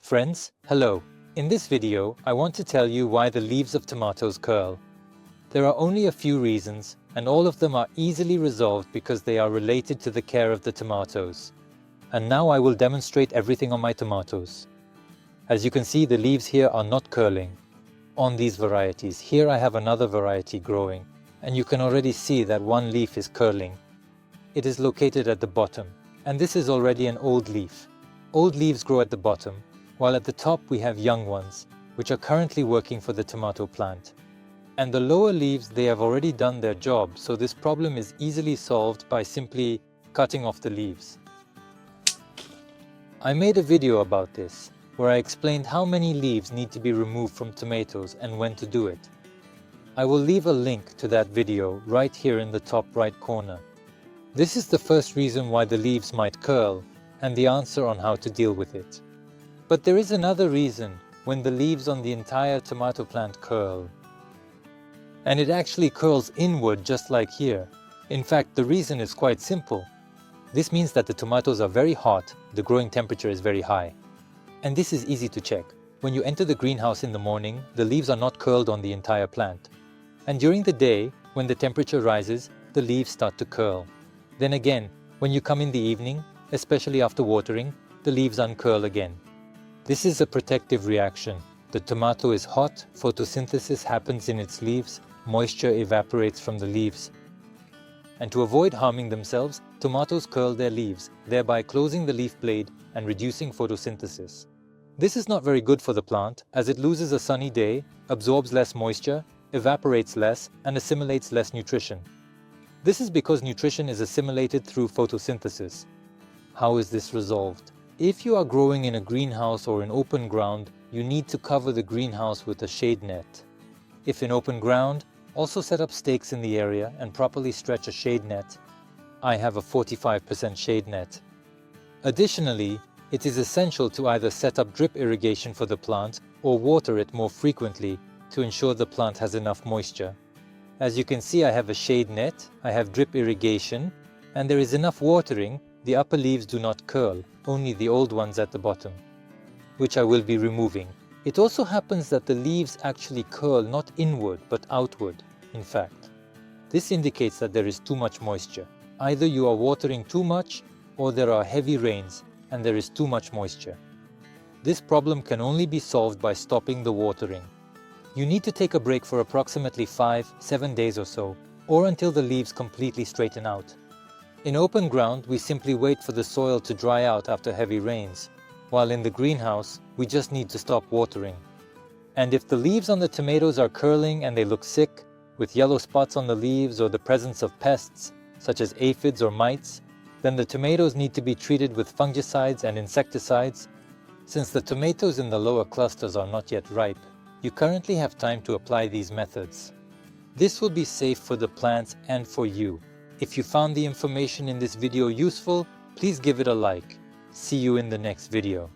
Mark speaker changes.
Speaker 1: Friends, hello. In this video, I want to tell you why the leaves of tomatoes curl. There are only a few reasons, and all of them are easily resolved because they are related to the care of the tomatoes. And now I will demonstrate everything on my tomatoes. As you can see, the leaves here are not curling on these varieties. Here I have another variety growing, and you can already see that one leaf is curling. It is located at the bottom, and this is already an old leaf. Old leaves grow at the bottom, while at the top we have young ones, which are currently working for the tomato plant. And the lower leaves, they have already done their job, so this problem is easily solved by simply cutting off the leaves. I made a video about this, where I explained how many leaves need to be removed from tomatoes and when to do it. I will leave a link to that video right here in the top right corner. This is the first reason why the leaves might curl, and the answer on how to deal with it. But there is another reason when the leaves on the entire tomato plant curl. And it actually curls inward just like here. In fact, the reason is quite simple. This means that the tomatoes are very hot, the growing temperature is very high. And this is easy to check. When you enter the greenhouse in the morning, the leaves are not curled on the entire plant. And during the day, when the temperature rises, the leaves start to curl. Then again, when you come in the evening, especially after watering, the leaves uncurl again. This is a protective reaction. The tomato is hot, photosynthesis happens in its leaves, moisture evaporates from the leaves. And to avoid harming themselves, tomatoes curl their leaves, thereby closing the leaf blade and reducing photosynthesis. This is not very good for the plant, as it loses a sunny day, absorbs less moisture, evaporates less, and assimilates less nutrition. This is because nutrition is assimilated through photosynthesis. How is this resolved? If you are growing in a greenhouse or in open ground, you need to cover the greenhouse with a shade net. If in open ground, also set up stakes in the area and properly stretch a shade net. I have a 45% shade net. Additionally, it is essential to either set up drip irrigation for the plant or water it more frequently to ensure the plant has enough moisture. As you can see, I have a shade net, I have drip irrigation, and there is enough watering. The upper leaves do not curl, only the old ones at the bottom, which I will be removing. It also happens that the leaves actually curl not inward but outward, in fact. This indicates that there is too much moisture. Either you are watering too much or there are heavy rains and there is too much moisture. This problem can only be solved by stopping the watering. You need to take a break for approximately 5-7 days or so, or until the leaves completely straighten out. In open ground, we simply wait for the soil to dry out after heavy rains, while in the greenhouse, we just need to stop watering. And if the leaves on the tomatoes are curling and they look sick, with yellow spots on the leaves or the presence of pests, such as aphids or mites, then the tomatoes need to be treated with fungicides and insecticides. Since the tomatoes in the lower clusters are not yet ripe, you currently have time to apply these methods. This will be safe for the plants and for you. If you found the information in this video useful, please give it a like. See you in the next video.